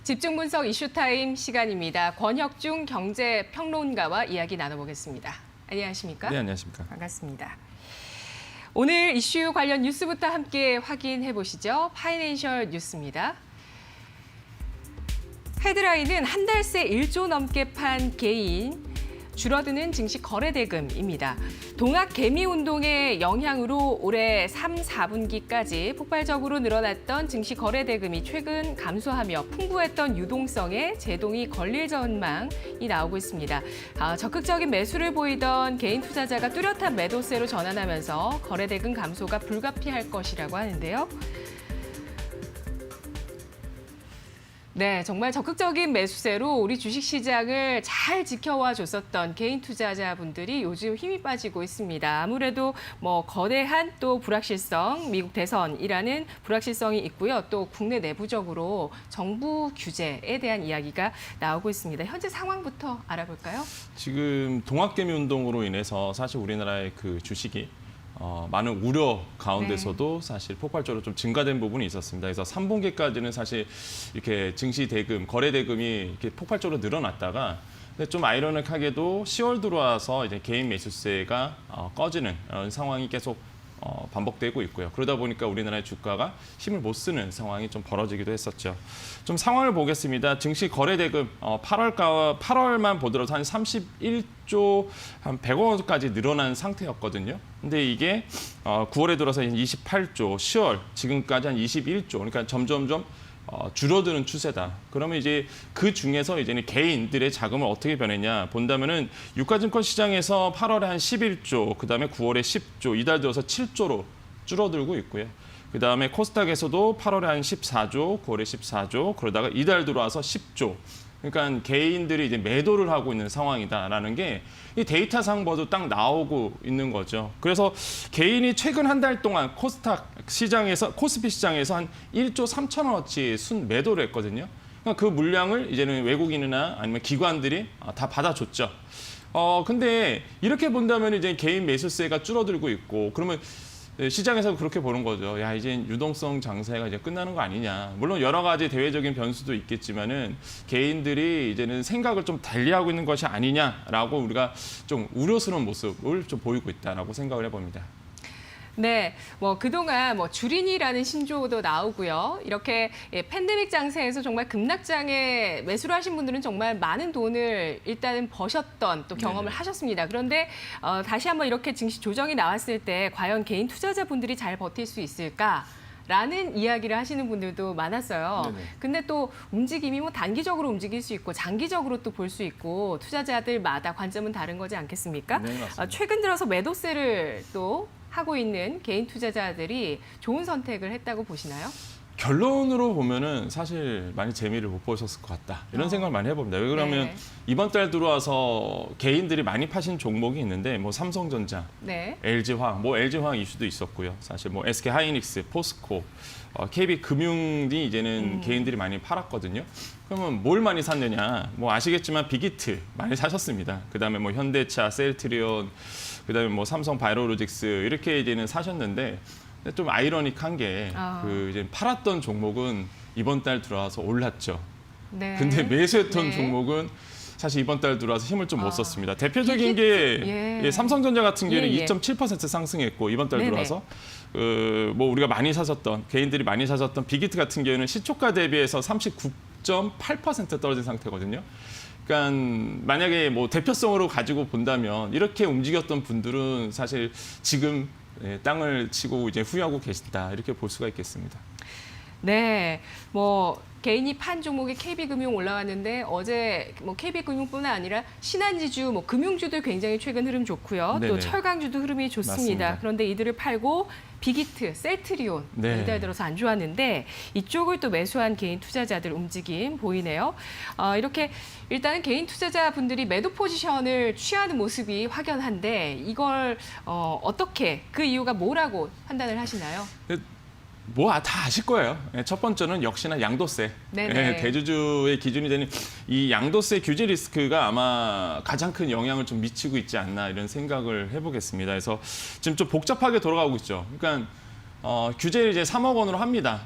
집중 분석 이슈타임 시간입니다. 권혁중 경제평론가와 이야기 나눠보겠습니다. 안녕하십니까? 네, 안녕하십니까? 반갑습니다. 오늘 이슈 관련 뉴스부터 함께 확인해 보시죠. 파이낸셜 뉴스입니다. 헤드라인은 한 달 새 1조 넘게 판 개인, 줄어드는 증시 거래 대금입니다. 동학 개미 운동의 영향으로 올해 3, 4분기까지 폭발적으로 늘어났던 증시 거래 대금이 최근 감소하며 풍부했던 유동성에 제동이 걸릴 전망이 나오고 있습니다. 적극적인 매수를 보이던 개인 투자자가 뚜렷한 매도세로 전환하면서 거래 대금 감소가 불가피할 것이라고 하는데요. 네, 정말 적극적인 매수세로 우리 주식시장을 잘 지켜와 줬었던 개인 투자자분들이 요즘 힘이 빠지고 있습니다. 아무래도 거대한 또 불확실성, 미국 대선이라는 불확실성이 있고요. 또 국내 내부적으로 정부 규제에 대한 이야기가 나오고 있습니다. 현재 상황부터 알아볼까요? 지금 동학개미 운동으로 인해서 사실 우리나라의 그 주식이 많은 우려 가운데서도 사실 폭발적으로 좀 증가된 부분이 있었습니다. 그래서 3분기까지는 사실 이렇게 증시 대금, 거래 대금이 이렇게 폭발적으로 늘어났다가 근데 좀 아이러닉하게도 10월 들어와서 이제 개인 매수세가 꺼지는 상황이 계속 반복되고 있고요. 그러다 보니까 우리나라의 주가가 힘을 못 쓰는 상황이 좀 벌어지기도 했었죠. 좀 상황을 보겠습니다. 증시 거래 대금 8월만 보더라도 한 31조 한 100억까지 늘어난 상태였거든요. 근데 이게 9월에 들어서 28조, 10월 지금까지 한 21조. 그러니까 점점점 줄어드는 추세다. 그러면 이제 그 중에서 이제는 개인들의 자금을 어떻게 변했냐 본다면은 유가증권 시장에서 8월에 한 11조, 그다음에 9월에 10조, 이달 들어서 7조로 줄어들고 있고요. 그다음에 코스닥에서도 8월에 한 14조, 9월에 14조, 그러다가 이달 들어와서 10조. 그러니까 개인들이 이제 매도를 하고 있는 상황이다라는 게 이 데이터상보도 딱 나오고 있는 거죠. 그래서 개인이 최근 한 달 동안 코스닥 시장에서 코스피 시장에서 한 1조 3천억어치 순 매도를 했거든요. 그러니까 그 물량을 이제는 외국인이나 아니면 기관들이 다 받아줬죠. 근데 이렇게 본다면 이제 개인 매수세가 줄어들고 있고 그러면 시장에서 그렇게 보는 거죠. 야, 이제 유동성 장세가 이제 끝나는 거 아니냐. 물론 여러 가지 대외적인 변수도 있겠지만은 개인들이 이제는 생각을 좀 달리하고 있는 것이 아니냐라고 우리가 좀 우려스러운 모습을 좀 보이고 있다라고 생각을 해봅니다. 네, 그동안 주린이라는 신조어도 나오고요. 이렇게 팬데믹 장세에서 정말 급락장에 매수를 하신 분들은 정말 많은 돈을 일단은 버셨던 또 경험을 하셨습니다. 그런데 다시 한번 이렇게 증시 조정이 나왔을 때 과연 개인 투자자분들이 잘 버틸 수 있을까? 라는 이야기를 하시는 분들도 많았어요. 네네. 근데 또 움직임이 단기적으로 움직일 수 있고 장기적으로 또 볼 수 있고 투자자들마다 관점은 다른 거지 않겠습니까? 네, 맞습니다. 최근 들어서 매도세를 또 하고 있는 개인 투자자들이 좋은 선택을 했다고 보시나요? 결론으로 보면은 사실 많이 재미를 못 보셨을 것 같다. 이런 생각을 많이 해봅니다. 왜 그러면 네. 이번 달 들어와서 개인들이 많이 파신 종목이 있는데 삼성전자, 네. LG화학, LG화학 이슈도 있었고요. 사실 SK하이닉스, 포스코, KB금융이 이제는 개인들이 많이 팔았거든요. 그러면 뭘 많이 샀느냐? 아시겠지만 빅히트 많이 사셨습니다. 그다음에 현대차, 셀트리온, 그다음에 삼성 바이오로직스 이렇게 이제는 사셨는데 좀 아이러닉한 게 이제 팔았던 종목은 이번 달 들어와서 올랐죠. 네. 근데 매수했던 네. 종목은 사실 이번 달 들어와서 힘을 좀 못 썼습니다. 대표적인 빅히트? 게 삼성전자 같은 경우는 예. 2.7% 상승했고 이번 달 네네. 들어와서 우리가 많이 사셨던 개인들이 많이 사셨던 빅히트 같은 경우는 시초가 대비해서 39.8% 떨어진 상태거든요. 그러니까 만약에 대표성으로 가지고 본다면 이렇게 움직였던 분들은 사실 지금 땅을 치고 이제 후회하고 계신다 이렇게 볼 수가 있겠습니다. 네, 개인이 판 종목이 KB금융 올라왔는데 어제 KB금융뿐만 아니라 신한지주, 금융주도 굉장히 최근 흐름 좋고요. 네네. 또 철강주도 흐름이 좋습니다. 맞습니다. 그런데 이들을 팔고 빅히트, 셀트리온 네. 이달 들어서 안 좋았는데 이쪽을 또 매수한 개인 투자자들 움직임 보이네요. 이렇게 일단은 개인 투자자분들이 매도 포지션을 취하는 모습이 확연한데 이걸 어떻게 그 이유가 뭐라고 판단을 하시나요? 다 아실 거예요. 첫 번째는 역시나 양도세. 네네. 대주주의 기준이 되는 이 양도세 규제 리스크가 아마 가장 큰 영향을 좀 미치고 있지 않나 이런 생각을 해보겠습니다. 그래서 지금 좀 복잡하게 돌아가고 있죠. 그러니까 규제를 이제 3억 원으로 합니다.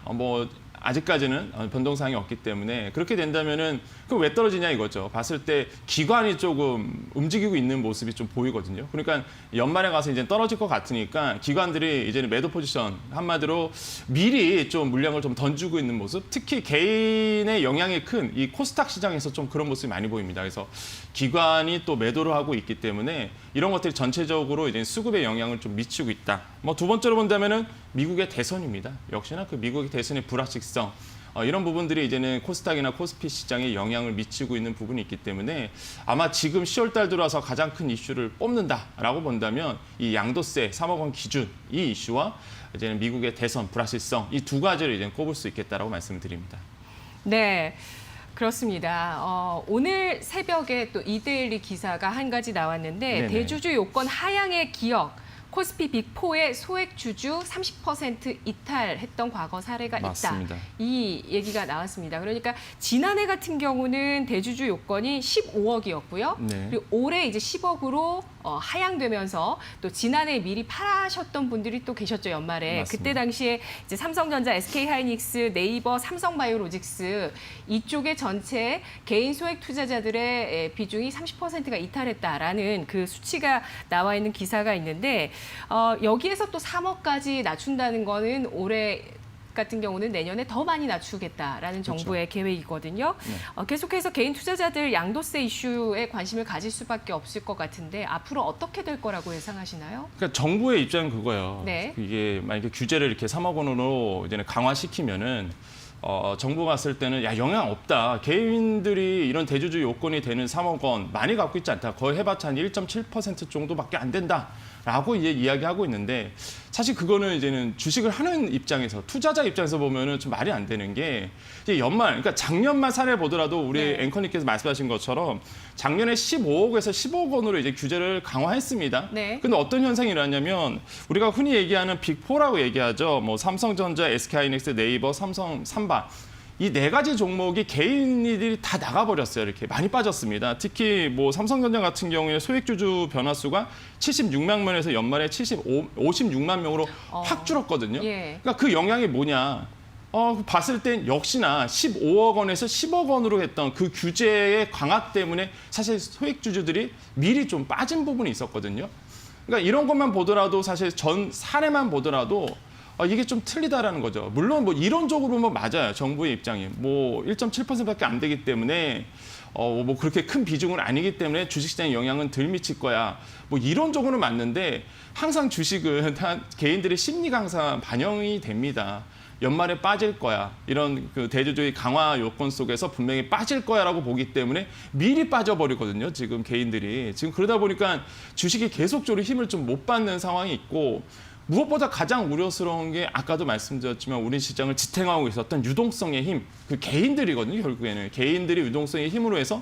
아직까지는 변동사항이 없기 때문에 그렇게 된다면은 그럼 왜 떨어지냐 이거죠. 봤을 때 기관이 조금 움직이고 있는 모습이 좀 보이거든요. 그러니까 연말에 가서 이제 떨어질 것 같으니까 기관들이 이제는 매도 포지션 한마디로 미리 좀 물량을 좀 던지고 있는 모습, 특히 개인의 영향이 큰 이 코스닥 시장에서 좀 그런 모습이 많이 보입니다. 그래서 기관이 또 매도를 하고 있기 때문에 이런 것들이 전체적으로 이제 수급에 영향을 좀 미치고 있다. 뭐 두 번째로 본다면은 미국의 대선입니다. 역시나 그 미국의 대선의 불확실성 이런 부분들이 이제는 코스닥이나 코스피 시장에 영향을 미치고 있는 부분이 있기 때문에 아마 지금 10월 달 들어와서 가장 큰 이슈를 뽑는다라고 본다면 이 양도세 3억 원 기준 이 이슈와 이제는 미국의 대선 불확실성 이 두 가지를 이제 꼽을 수 있겠다라고 말씀을 드립니다. 네. 그렇습니다. 오늘 새벽에 또 이데일리 기사가 한 가지 나왔는데 네네. 대주주 요건 하향의 기억, 코스피 빅4의 소액 주주 30% 이탈했던 과거 사례가 맞습니다. 있다. 이 얘기가 나왔습니다. 그러니까 지난해 같은 경우는 대주주 요건이 15억이었고요. 네. 그리고 올해 이제 10억으로 하향되면서 또 지난해 미리 팔으셨던 분들이 또 계셨죠, 연말에. 맞습니다. 그때 당시에 이제 삼성전자, SK하이닉스, 네이버, 삼성바이오로직스 이쪽의 전체 개인 소액 투자자들의 비중이 30%가 이탈했다라는 그 수치가 나와 있는 기사가 있는데 여기에서 또 3억까지 낮춘다는 거는 올해 같은 경우는 내년에 더 많이 낮추겠다라는 정부의 계획이거든요. 네. 계속해서 개인 투자자들 양도세 이슈에 관심을 가질 수밖에 없을 것 같은데 앞으로 어떻게 될 거라고 예상하시나요? 그러니까 정부의 입장은 그거예요. 네. 이게 만약에 규제를 이렇게 3억 원으로 이제는 강화시키면은 정부가 봤을 때는 야 영향 없다. 개인들이 이런 대주주 요건이 되는 3억 원 많이 갖고 있지 않다. 거의 해봤자 한 1.7% 정도밖에 안 된다라고 이제 이야기하고 있는데 사실 그거는 이제는 주식을 하는 입장에서 투자자 입장에서 보면은 좀 말이 안 되는 게 이제 연말 그러니까 작년만 사례 보더라도 우리 네. 앵커님께서 말씀하신 것처럼 작년에 15억에서 10억 원으로 이제 규제를 강화했습니다. 네. 근데 어떤 현상이 일어났냐면 우리가 흔히 얘기하는 빅4라고 얘기하죠. 뭐 삼성전자, SK하이닉스, 네이버, 삼성, 삼바. 이 네 가지 종목이 개인들이 다 나가버렸어요. 이렇게 많이 빠졌습니다. 특히 뭐 삼성전자 같은 경우에 소액주주 변화수가 76만 명에서 연말에 56만 명으로 확 줄었거든요. 예. 그러니까 그 영향이 뭐냐? 봤을 땐 역시나 15억 원에서 10억 원으로 했던 그 규제의 강화 때문에 사실 소액주주들이 미리 좀 빠진 부분이 있었거든요. 그러니까 이런 것만 보더라도 사실 전 사례만 보더라도 이게 좀 틀리다라는 거죠. 물론 뭐 이론적으로는 맞아요. 정부의 입장이 뭐 1.7%밖에 안 되기 때문에 뭐 그렇게 큰 비중은 아니기 때문에 주식시장에 영향은 덜 미칠 거야. 뭐 이론적으로는 맞는데 항상 주식은 개인들의 심리가 항상 반영이 됩니다. 연말에 빠질 거야. 이런 그 대주주의 강화 요건 속에서 분명히 빠질 거야라고 보기 때문에 미리 빠져버리거든요. 지금 개인들이. 지금 그러다 보니까 주식이 계속적으로 힘을 좀 못 받는 상황이 있고 무엇보다 가장 우려스러운 게 아까도 말씀드렸지만 우리 시장을 지탱하고 있었던 유동성의 힘, 그 개인들이거든요. 결국에는 개인들이 유동성의 힘으로 해서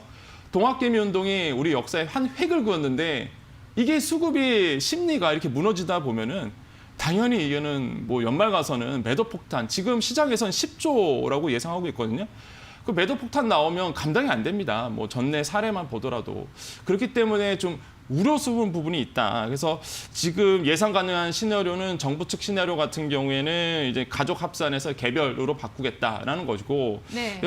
동학개미 운동이 우리 역사에 한 획을 그었는데 이게 수급이 심리가 이렇게 무너지다 보면은 당연히 이거는 뭐 연말 가서는 매도 폭탄, 지금 시장에서는 10조라고 예상하고 있거든요. 그 매도 폭탄 나오면 감당이 안 됩니다. 뭐 전내 사례만 보더라도. 그렇기 때문에 좀 우려스러운 부분이 있다. 그래서 지금 예상 가능한 시나리오는 정부 측 시나리오 같은 경우에는 이제 가족 합산해서 개별으로 바꾸겠다라는 것이고, 네.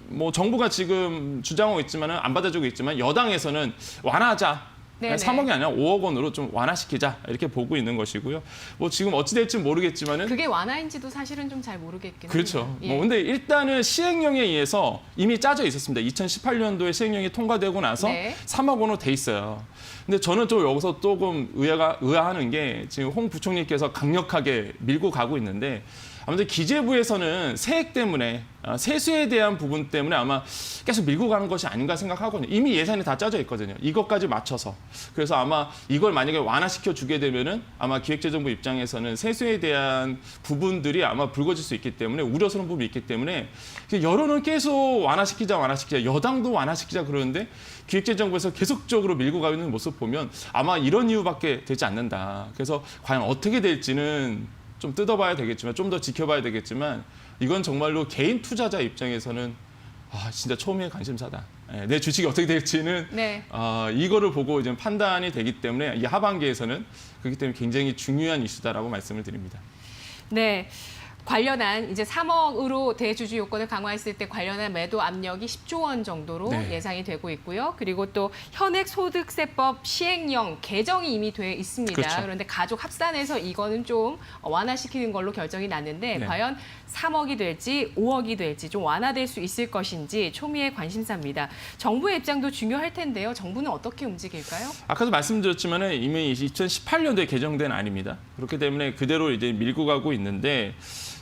뭐 정부가 지금 주장하고 있지만은 안 받아주고 있지만 여당에서는 완화하자. 네네. 3억이 아니라 5억 원으로 좀 완화시키자 이렇게 보고 있는 것이고요. 뭐 지금 어찌 될지 모르겠지만은 그게 완화인지도 사실은 좀 잘 모르겠긴 그렇죠. 합니다. 예. 뭐 근데 일단은 시행령에 의해서 이미 짜져 있었습니다. 2018년도에 시행령이 통과되고 나서 네. 3억 원으로 돼 있어요. 근데 저는 좀 여기서 조금 의아하는 게 지금 홍 부총리께서 강력하게 밀고 가고 있는데 아무튼 기재부에서는 세액 때문에 세수에 대한 부분 때문에 아마 계속 밀고 가는 것이 아닌가 생각하거든요. 이미 예산이 다 짜져 있거든요. 이것까지 맞춰서. 그래서 아마 이걸 만약에 완화시켜 주게 되면은 아마 기획재정부 입장에서는 세수에 대한 부분들이 아마 불거질 수 있기 때문에 우려스러운 부분이 있기 때문에 여론은 계속 완화시키자 여당도 완화시키자 그러는데 기획재정부에서 계속적으로 밀고 가고 있는 모습 보면 아마 이런 이유밖에 되지 않는다. 그래서 과연 어떻게 될지는 좀 뜯어봐야 되겠지만 좀 더 지켜봐야 되겠지만 이건 정말로 개인 투자자 입장에서는 진짜 초미의 관심사다. 내 주식이 어떻게 될지는 네. 이거를 보고 이제 판단이 되기 때문에 이 하반기에서는 그렇기 때문에 굉장히 중요한 이슈다라고 말씀을 드립니다. 네. 관련한 이제 3억으로 대주주 요건을 강화했을 때 관련한 매도 압력이 10조 원 정도로 네. 예상이 되고 있고요. 그리고 또 현행 소득세법 시행령 개정이 이미 돼 있습니다. 그렇죠. 그런데 가족 합산해서 이거는 좀 완화시키는 걸로 결정이 났는데 네. 과연 3억이 될지 5억이 될지 좀 완화될 수 있을 것인지 초미의 관심사입니다. 정부의 입장도 중요할 텐데요. 정부는 어떻게 움직일까요? 아까도 말씀드렸지만 이미 2018년도에 개정된 안입니다. 그렇기 때문에 그대로 이제 밀고 가고 있는데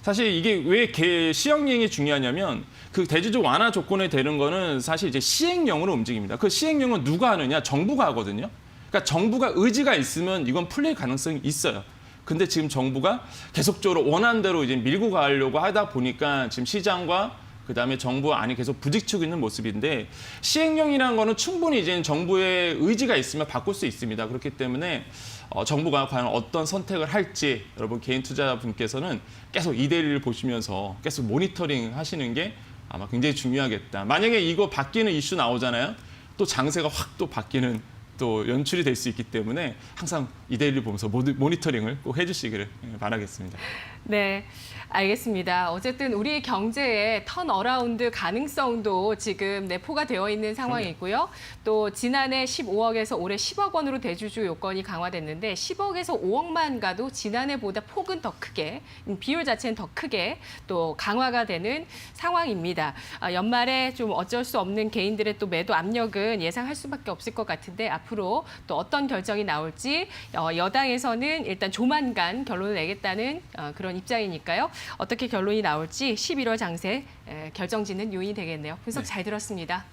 사실 이게 왜 시행령이 중요하냐면 그 대주주 완화 조건에 되는 거는 사실 이제 시행령으로 움직입니다. 그 시행령은 누가 하느냐? 정부가 하거든요. 그러니까 정부가 의지가 있으면 이건 풀릴 가능성이 있어요. 근데 지금 정부가 계속적으로 원하는 대로 이제 밀고 가려고 하다 보니까 지금 시장과 그다음에 정부 안이 계속 부딪히고 있는 모습인데 시행령이라는 거는 충분히 이제 정부의 의지가 있으면 바꿀 수 있습니다. 그렇기 때문에 정부가 과연 어떤 선택을 할지 여러분 개인 투자분께서는 계속 이데일리를 보시면서 계속 모니터링 하시는 게 아마 굉장히 중요하겠다. 만약에 이거 바뀌는 이슈 나오잖아요. 또 장세가 확 또 바뀌는 또 연출이 될 수 있기 때문에 항상 이데일리 보면서 모니터링을 꼭 해주시기를 바라겠습니다. 네, 알겠습니다. 어쨌든 우리 경제의 턴어라운드 가능성도 지금 내포가 되어 있는 상황이고요. 또 지난해 15억에서 올해 10억 원으로 대주주 요건이 강화됐는데 10억에서 5억만 가도 지난해보다 폭은 더 크게, 비율 자체는 더 크게 또 강화가 되는 상황입니다. 연말에 좀 어쩔 수 없는 개인들의 또 매도 압력은 예상할 수밖에 없을 것 같은데 앞으로 또 어떤 결정이 나올지 여당에서는 일단 조만간 결론을 내겠다는 그런 입장이니까요. 어떻게 결론이 나올지 11월 장세 결정짓는 요인이 되겠네요. 분석 잘 들었습니다.